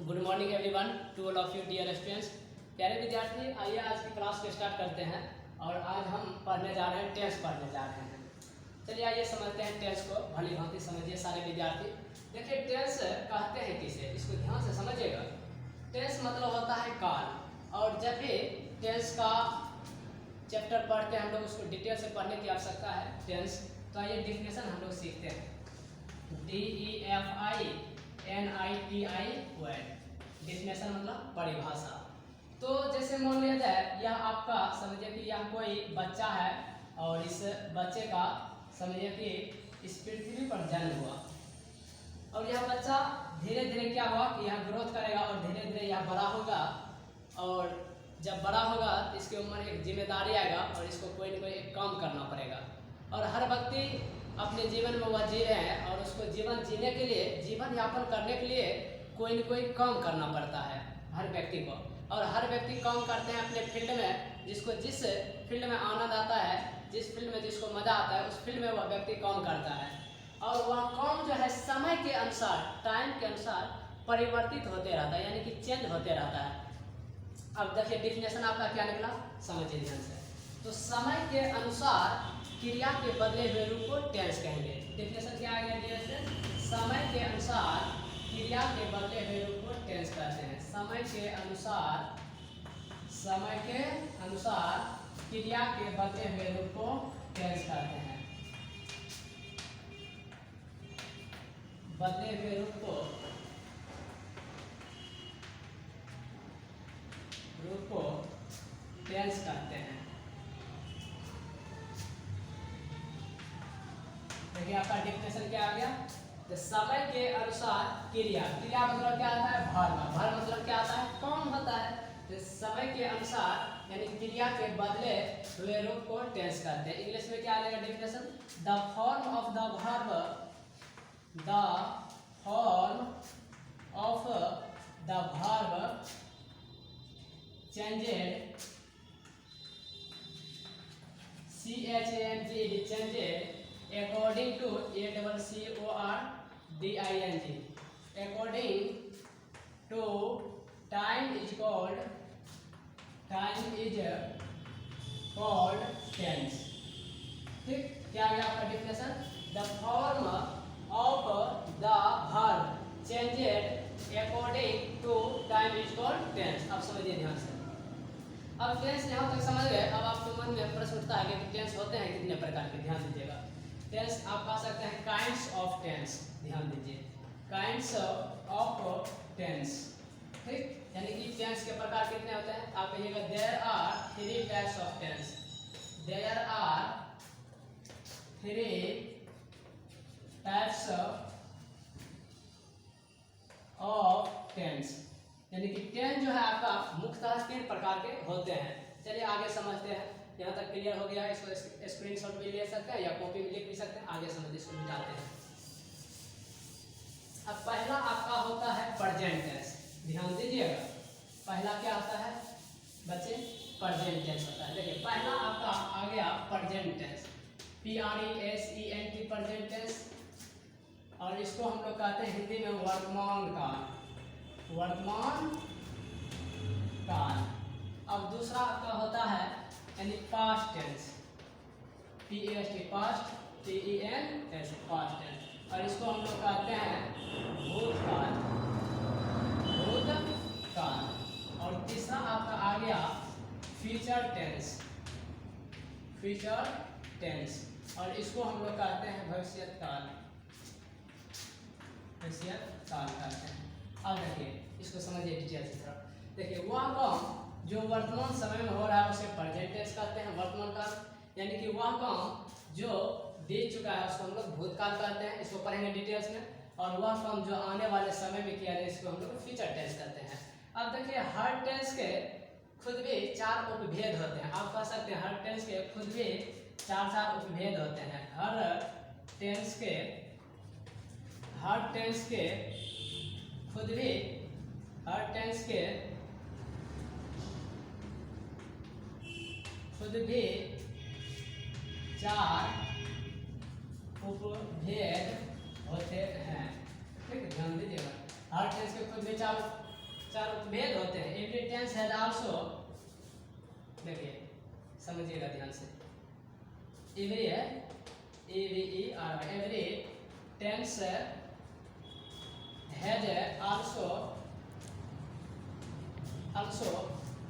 Good morning everyone to all of you dear students. प्यारे विद्यार्थी, आइए आज की क्लास को स्टार्ट करते हैं। और आज हम पढ़ने जा रहे हैं टेंस पढ़ने जा रहे हैं। चलिए आइए समझते हैं टेंस को, भली भांति समझिए सारे विद्यार्थी। देखिए टेंस कहते हैं किसे, इसको ध्यान से समझिएगा। टेंस मतलब होता है काल, और जब भी टेंस का चैप्टर पढ़ते हैं हम लोग उसको डिटेल से पढ़ने की आवश्यकता है टेंस। तो आइए डिफिनेशन हम लोग सीखते हैं। DEFINITI वर्ड डिफिनेशन मतलब परिभाषा। तो जैसे मान लिया जाए यह आपका समझिए कि यह कोई बच्चा है और इस बच्चे का समझिए कि इस पृथ्वी पर जन्म हुआ, और यह बच्चा धीरे धीरे क्या हुआ कि यह ग्रोथ करेगा और धीरे धीरे यह बड़ा होगा, और जब बड़ा होगा तो इसके ऊपर एक जिम्मेदारी आएगा और इसको कोई ना कोई एक काम करना पड़ेगा। और हर व्यक्ति अपने जीवन में वह जी रहे हैं और उसको जीवन जीने के लिए, जीवन यापन करने के लिए कोई न कोई काम करना पड़ता है हर व्यक्ति को। और हर व्यक्ति काम करते हैं अपने फील्ड में, जिसको जिस फील्ड में आनंद आता है, जिस फील्ड में जिसको मज़ा आता है उस फील्ड में वह व्यक्ति काम करता है। और वह काम जो है समय के अनुसार, टाइम के अनुसार परिवर्तित होते रहता है, यानी कि चेंज होते रहता है। अब देखिए डिफिनेशन आपका क्या निकला, समझिए ध्यान से। तो समय के अनुसार क्रिया के बदले हुए रूप को टेंस कहेंगे। डिफिनेशन क्या आ गया डियर स्टूडेंट, समय के अनुसार क्रिया के बदले हुए रूप को टेंस कहते हैं। समय के अनुसार क्रिया के बदले हुए रूप को टेंस कहते हैं। बदले हुए रूप को टेंस कहते हैं। देखिए आपका डिफिनेशन क्या आ गया, तो समय के अनुसार क्रिया मतलब क्या आता है, भार मतलब क्या आता है, काम होता है। तो समय के अनुसार यानी क्रिया के बदले हुए रूप को टेंस कहते हैं। इंग्लिश में क्या आएगा definition, the form of the verb changed changed according to according to time is called tense। ठीक, क्या गया आपका definition, the form of the verb changed according to time is called tense. अब समझिए ध्यान से। अब टेंस यहाँ तक समझ गए। अब आपके मन में प्रश्न उठता है कि टेंस होते हैं कितने प्रकार के, ध्यान दीजिएगा। टेंस आप कह सकते हैं काइंड्स ऑफ टेंस, ध्यान दीजिए, काइंड्स ऑफ टेंस। ठीक, यानी कि टेंस के प्रकार कितने होते हैं, आप कहिएगा there are 3 types of tense. There are 3 types of tense, यानी कि टेंस जो है आपका मुख्यतः 3 प्रकार के होते हैं। चलिए आगे समझते हैं। यहाँ तक क्लियर हो गया है, इसको स्क्रीनशॉट भी ले सकते हैं या कॉपी में लिख भी सकते हैं। आगे समझिए, इसको मिटाते हैं। अब पहला आपका होता है प्रेजेंट टेंस, ध्यान दीजिएगा। पहला क्या होता है बच्चे, प्रेजेंट टेंस होता है। देखिए पहला आपका आ गया present tense, PRESENT present tense, और इसको हम लोग कहते हैं हिंदी में वर्तमान काल। अब दूसरा आपका होता है यानी past tense, PAST past, TENS past tense, और इसको हम लोग कहते हैं भूतकाल। और तीसरा आपका आ गया फ्यूचर टेंस, और इसको हम लोग कहते हैं भविष्यकाल कहते हैं। अब देखिए इसको समझिए डिटेल से थोड़ा। देखिए वह काम जो वर्तमान समय में हो रहा है उसे प्रेजेंट टेंस कहते हैं, वर्तमान काल, यानी कि वह काम जो बीत चुका है उसको हम लोग भूतकाल कहते हैं, इसको पढ़ेंगे डिटेल्स में। और वह काम जो आने वाले समय में किया जाए इसको हम लोग फ्यूचर टेंस कहते हैं। अब देखिए हर टेंस के खुद भी 4 उपभेद होते हैं। आप कह सकते हैं हर टेंस के खुद भी 4 उपभेद होते हैं। हर टेंस के खुद भी 4 उपभेद होते हैं। ठीक, ध्यान दीजिएगा। हर टेंस के खुद भी 4 चार उपभेद होते हैं। एवरी टेंस हैज आल्सो, देखिए समझिएगा ध्यान से, एवरी है AVER, every tense has also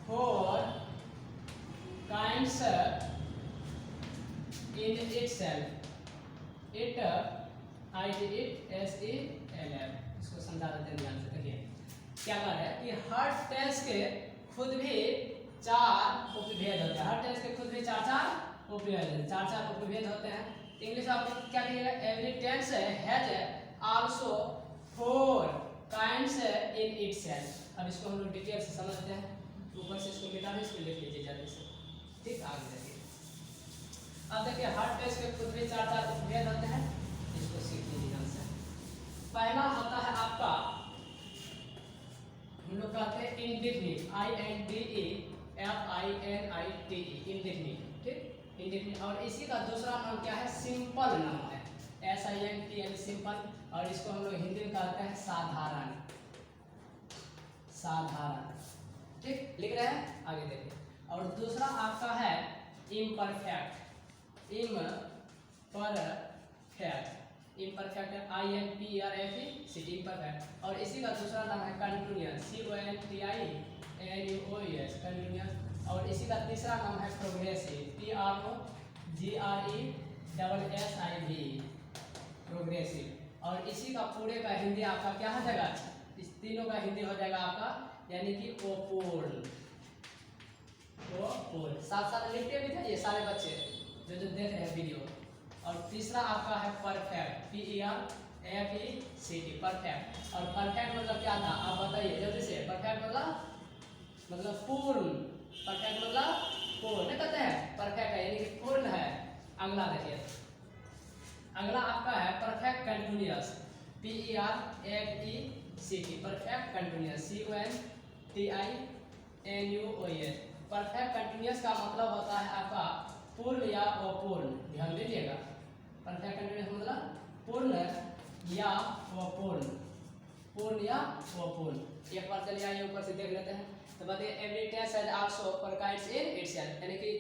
four kinds in itself, it SELF, इसको समझा देते हैं ध्यान से। देखिए क्या कह रहा है कि हर टेंस के खुद भी चार उपभेद होते हैं। हर टेंस के खुद भी चार उपभेद होते हैं। इंग्लिश में आप क्या कहिएगा, every tense has also four kinds in itself. अब इसको हम लोग डिटेल से समझते हैं। ऊपर से इसको मिटा दें, इसको लिख लीजिए जल्दी से, ठीक। आगे देखिए, अब देखिए हर टेंस के खुद भी चार उपभेद होते हैं, इसको सीख लीजिए ध्यान से। पहला होता है आपका, हम लोग कहते हैं इंडेफिनिट, INDEFINITE, इंडेफिनिट, ठीक, इंडेफिनिट। और इसी का दूसरा नाम क्या है, सिंपल नाम है, SIMPL, सिंपल। और इसको हम लोग हिंदी में कहते हैं साधारण, ठीक, लिख रहे हैं। आगे देखिए, और दूसरा आपका है इम्परफेक्ट, इम्परफेक्ट है IMPERFECT, इम्परफेक्ट। और इसी का दूसरा नाम है कंटिन्यूअस, CONTINUOUS, कंटिन्यूअस। और इसी का तीसरा नाम है प्रोग्रेसिव, PROGRESSIV, प्रोग्रेसिव। और इसी का पूरे का हिंदी आपका क्या हो जाएगा, इस तीनों का हिंदी हो जाएगा आपका यानी कि अपूर्ण। साथ साथ लिखते भी जाइए सारे बच्चे जो देख रहे हैं वीडियो। और तीसरा आपका है परफेक्ट, PERFECT, परफेक्ट। और परफेक्ट मतलब क्या था, आप बताइए जल्दी से। परफेक्ट मतलब पूर्ण, परफेक्ट मतलब पूर्ण, नहीं कहते हैं परफेक्ट है यानी कि पूर्ण है। अगला देखिए, अगला आपका है perfect continuous, PERFECT, perfect continuous, CONTINUOUS। Perfect continuous का मतलब होता है आपका पूर्ण या अपूर्ण, ध्यान दीजिएगा। परफेक्ट कंटिन्यूअस मतलब पूर्ण या अपूर्ण, एक बार चलिए आइए ऊपर से देख लेते हैं। तो बताइए every tense has also four kinds in itself, यानी कि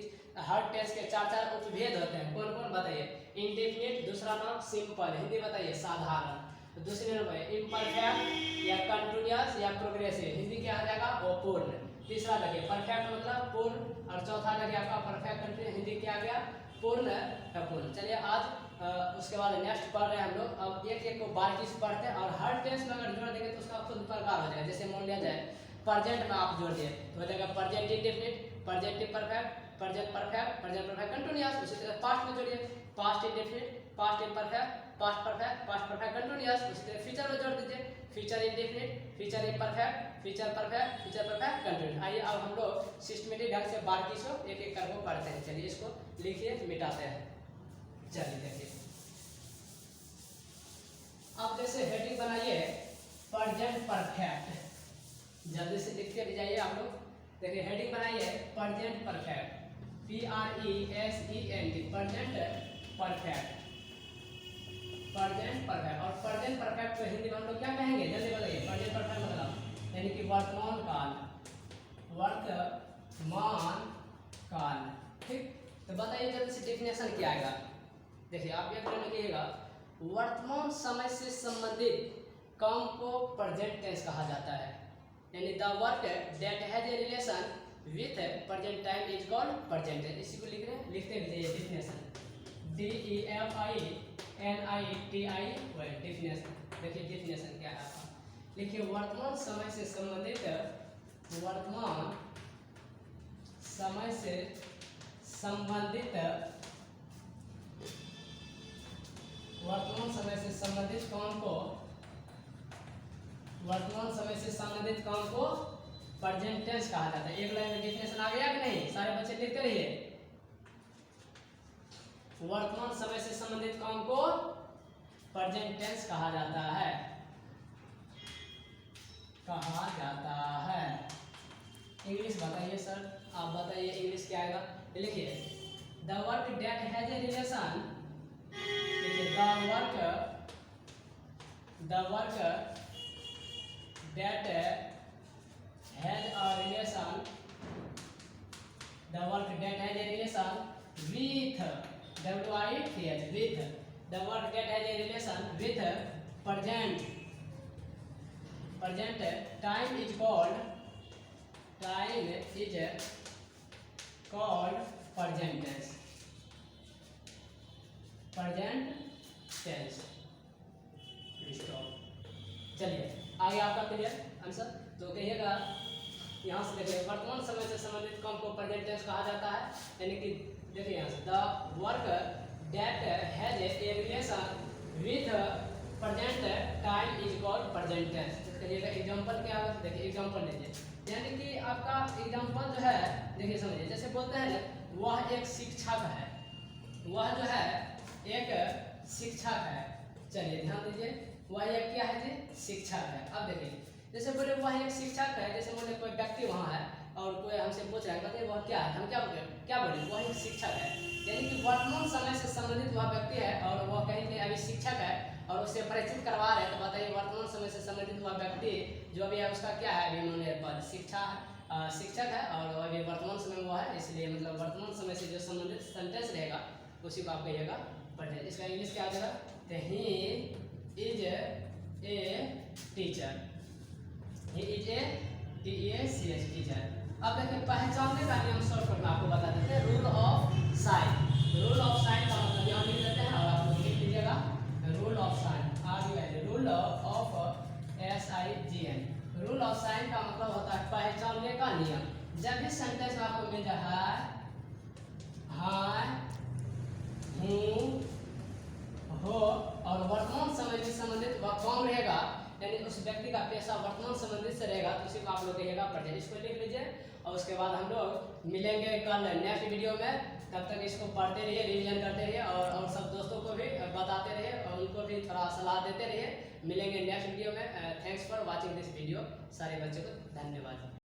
हर टेंस के चार उपभेद होते हैं। कौन कौन बताइए, इंडेफिनिट, दूसरा नाम सिंपल, हिंदी बताइए साधारण। तो दूसरे नाम है इम्परफेक्ट या कंटिन्यूअस या प्रोग्रेसिव, हिंदी क्या आ जाएगा अपूर्ण। तीसरा देखिए परफेक्ट मतलब पूर्ण। और चौथा देखिए आपका परफेक्ट कंटिन्यूअस, हिंदी क्या आ गया, पूर्ण अपूर्ण। चलिए आज उसके बाद नेक्स्ट पढ़ रहे हैं हम लोग। अब एक एक को बारीकी से पढ़ते हैं। और हर टेंस में अगर जोड़ देंगे तो उसका खुद प्रकार हो जाएगा। जैसे मान लिया जाए प्रेजेंट में आप जोड़ दिए तो हो जाएगा present indefinite, present imperfect, present perfect, present perfect continuous. उसी तरह पास्ट में जोड़िए, past indefinite, past imperfect, past perfect, past perfect continuous. उसी तरह फ्यूचर में जोड़ दीजिए, future indefinite, future imperfect, future perfect, future perfect continuous. आइए अब हम लोग सिस्टमेटिक ढंग से बारीकी से एक एक करके पढ़ते हैं। चलिए इसको लिखिए, मिटाते हैं। चलिए देखिए, अब जैसे हेडिंग बनाइए प्रेजेंट परफेक्ट, जल्दी से लिखते भी जाइए आप लोग। देखिए हेडिंग बनाइए present perfect, PRESENT, present perfect, present perfect. और प्रेजेंट परफेक्ट को हिंदी में हम लोग क्या कहेंगे, जल्दी बताइए। प्रेजेंट परफेक्ट मतलब यानी कि वर्तमान काल, वर्तमान काल, ठीक। तो बताइए जल्दी से डेफिनेशन क्या आएगा। देखिए आप एक बार लिखिएगा, वर्तमान समय से संबंधित काम को प्रेजेंट टेंस कहा जाता है, यानी the work that has a relation with present time is called present tense. इसी को लिख रहे हैं, लिखते भी जाइए डेफिनेशन, DEFINITI, डेफिनेशन। देखिए डेफिनेशन क्या है आपका, लिखिए वर्तमान समय से संबंधित, वर्तमान समय से संबंधित, वर्तमान समय से संबंधित काम को, वर्तमान समय से संबंधित काम को प्रेजेंट टेंस कहा जाता है। एक लाइन में डेफिनेशन आ गया कि नहीं, सारे बच्चे लिखते रहिए। वर्तमान समय से संबंधित काम को प्रेजेंट टेंस कहा जाता है, कहा जाता है। इंग्लिश बताइए सर, आप बताइए इंग्लिश क्या आएगा। लिखिए the work that has a relation, the work that has a relation, the work that has a relation with, W-I-T-H, with, the work that has a relation with present time is called present tense. present tense. चलिए आगे आपका clear answer. तो कहिएगा यहाँ से देखिए, वर्तमान समय से संबंधित काम को प्रेजेंट टेंस कहा जाता है, यानी कि देखिए यहाँ से the work that has a relation with present time is called present tense. कहिएगा एग्जांपल क्या है, देखिए एग्जांपल लीजिए, यानी कि आपका एग्जांपल जो है देखिए समझिए, जैसे बोलते हैं वह एक शिक्षक है, वह जो है एक शिक्षक है। चलिए ध्यान दीजिए, वह एक क्या है जी, शिक्षक है। अब देखिए जैसे बोले वह एक शिक्षक है, जैसे बोले कोई व्यक्ति वहाँ है और कोई हमसे पूछ रहा है, कहते हैं वह क्या है, हम क्या बोले, वह एक शिक्षक है, यानी कि वर्तमान समय से संबंधित वह व्यक्ति है और वह कहीं कि अभी शिक्षक है और उससे परिचित करवा रहे हैं। तो बताइए वर्तमान समय से संबंधित वह व्यक्ति जो अभी है उसका क्या है, अभी उन्होंने पद शिक्षक है और अभी वर्तमान समय में हुआ है, इसलिए मतलब वर्तमान समय से जो संबंधित सेंटेंस रहेगा उसी को आप कहिएगा प्रेजेंट। इसका इंग्लिश क्या आ जाएगा, he is a teacher, he is a TEACH teacher. अब देखिए पहचानने का नियम शॉर्टकट में आपको बता देते हैं, rule of sine. Rule of sine का मतलब यहाँ लिख देते हैं और आप लोग लिख लीजिएगा, rule of sine, rule of SIGN। Rule of sine का मतलब होता है पहचानने का नियम। जब भी सेंटेंस में आपको मिल जाए हाय, हूँ, हो और वर्तमान समय से संबंधित वह काम रहेगा, यानी उस व्यक्ति का पेशा वर्तमान संबंधित से रहेगा, तो उसी को आप लोग कहिएगा प्रेजेंट। इसको लिख लीजिए और उसके बाद हम लोग मिलेंगे कल नेक्स्ट वीडियो में। तब तक इसको पढ़ते रहिए, रिवीजन करते रहिए और सब दोस्तों को भी बताते रहिए और उनको भी थोड़ा सलाह देते रहिए। मिलेंगे नेक्स्ट वीडियो में। Thanks for watching this video. सारे बच्चों को धन्यवाद।